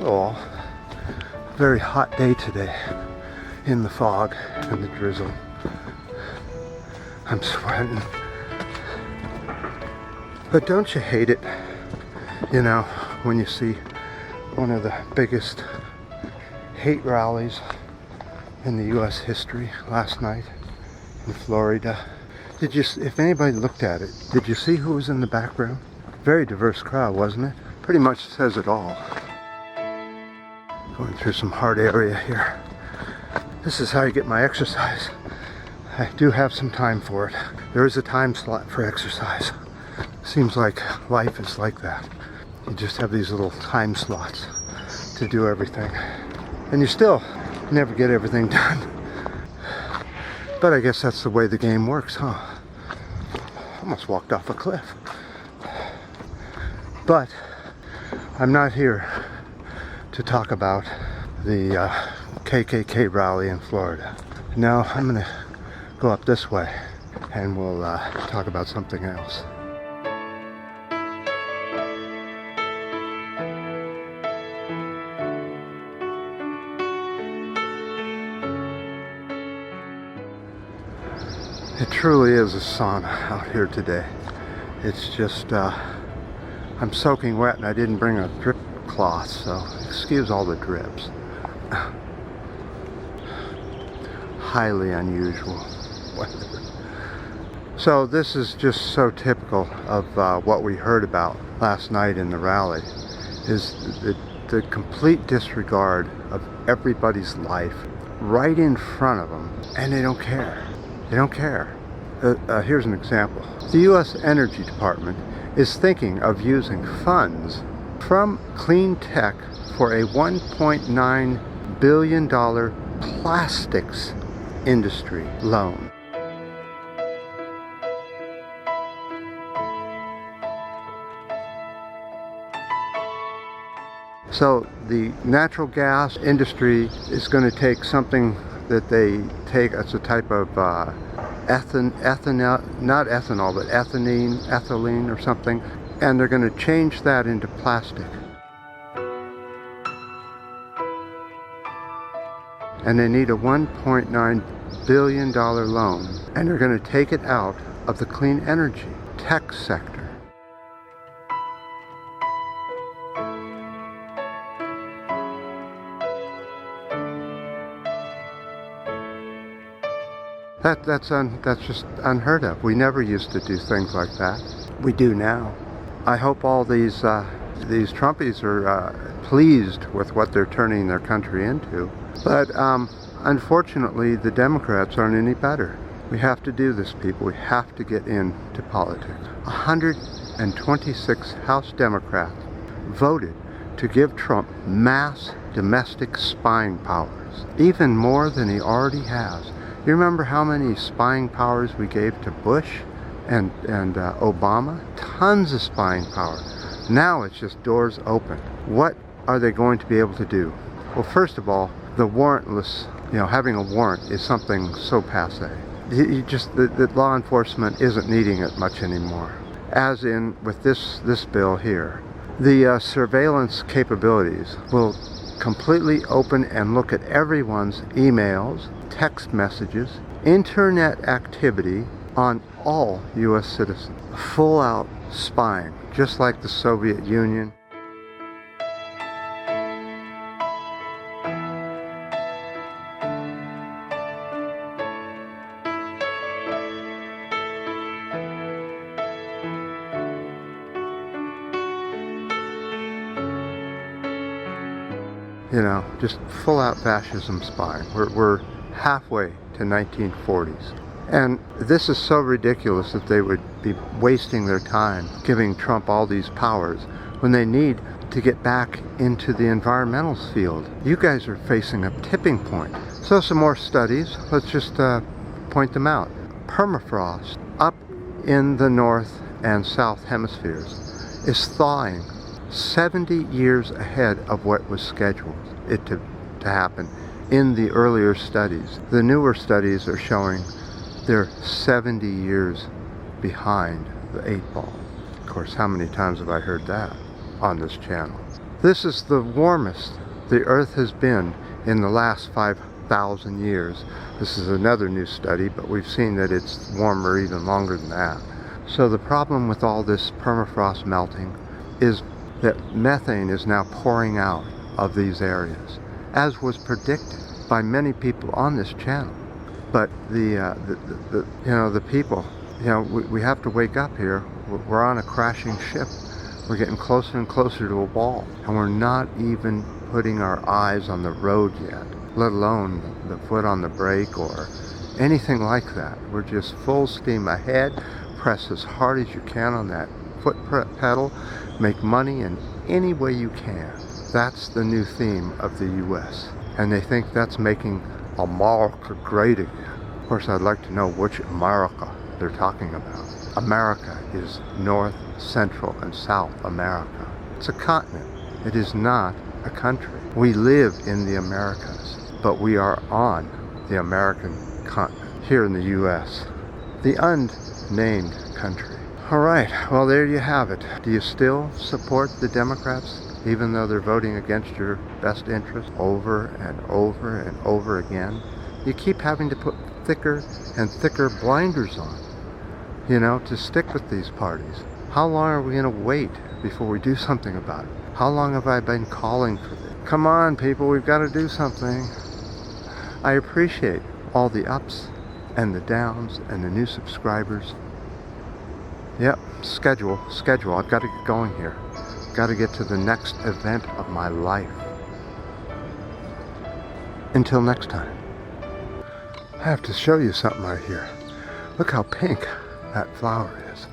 Oh, very hot day today in the fog and the drizzle. I'm sweating. But don't you hate it, you know, when you see one of the biggest hate rallies in the U.S. history last night in Florida? Did you, if anybody looked at it, did you see who was in the background? Very diverse crowd, wasn't it? Pretty much says it all. Going through some hard area here. This is how you get my exercise. I do have some time for it. There is a time slot for exercise. Seems like life is like that. You just have these little time slots to do everything. And you still never get everything done. But I guess that's the way the game works, huh? Almost walked off a cliff. But I'm not here to talk about the KKK rally in Florida. No, I'm gonna go up this way and we'll talk about something else. It truly is a sauna out here today. It's just, I'm soaking wet and I didn't bring a drip cloth, so excuse all the drips. Highly unusual weather. So this is just so typical of what we heard about last night in the rally, is the complete disregard of everybody's life right in front of them, and they don't care. They don't care. Here's an example. The U.S. Energy Department is thinking of using funds from clean tech for a $1.9 billion plastics industry loan. So the natural gas industry is going to take something that they take as a type of ethylene or something, and they're going to change that into plastic. And they need a $1.9 billion loan, and they're going to take it out of the clean energy tech sector. That's just unheard of. We never used to do things like that. We do now. I hope all these Trumpies are pleased with what they're turning their country into. But unfortunately, the Democrats aren't any better. We have to do this, people. We have to get into politics. 126 House Democrats voted to give Trump mass domestic spying powers, even more than he already has. You remember how many spying powers we gave to Bush and Obama? Tons of spying power. Now it's just doors open. What are they going to be able to do? Well, first of all, the warrantless, having a warrant is something so passé. The law enforcement isn't needing it much anymore. As in with this bill here, the surveillance capabilities will completely open and look at everyone's emails, text messages, internet activity on all U.S. citizens. Full out spying, just like the Soviet Union. Just full out fascism spying. We're halfway to 1940s. And this is so ridiculous that they would be wasting their time giving Trump all these powers when they need to get back into the environmental field. You guys are facing a tipping point. So some more studies. Let's just point them out. Permafrost up in the north and south hemispheres is thawing 70 years ahead of what was scheduled it to happen in the earlier studies. The newer studies are showing they're 70 years behind the 8 ball. Of course, how many times have I heard that on this channel? This is the warmest the Earth has been in the last 5,000 years. This is another new study, but we've seen that it's warmer even longer than that. So the problem with all this permafrost melting is that methane is now pouring out of these areas, as was predicted by many people on this channel. But the people, we have to wake up here. We're on a crashing ship. We're getting closer and closer to a wall, and we're not even putting our eyes on the road yet, let alone the foot on the brake or anything like that. We're just full steam ahead. Press as hard as you can on that foot pedal. Make money in any way you can. That's the new theme of the U.S. And they think that's making America great again. Of course, I'd like to know which America they're talking about. America is North, Central, and South America. It's a continent. It is not a country. We live in the Americas, but we are on the American continent here in the U.S., the unnamed country. All right, well, there you have it. Do you still support the Democrats, even though they're voting against your best interest over and over and over again? You keep having to put thicker and thicker blinders on, to stick with these parties. How long are we going to wait before we do something about it? How long have I been calling for this? Come on, people, we've got to do something. I appreciate all the ups and the downs and the new subscribers. Yep, schedule. I've got to get going here. Got to get to the next event of my life. Until next time. I have to show you something right here. Look how pink that flower is.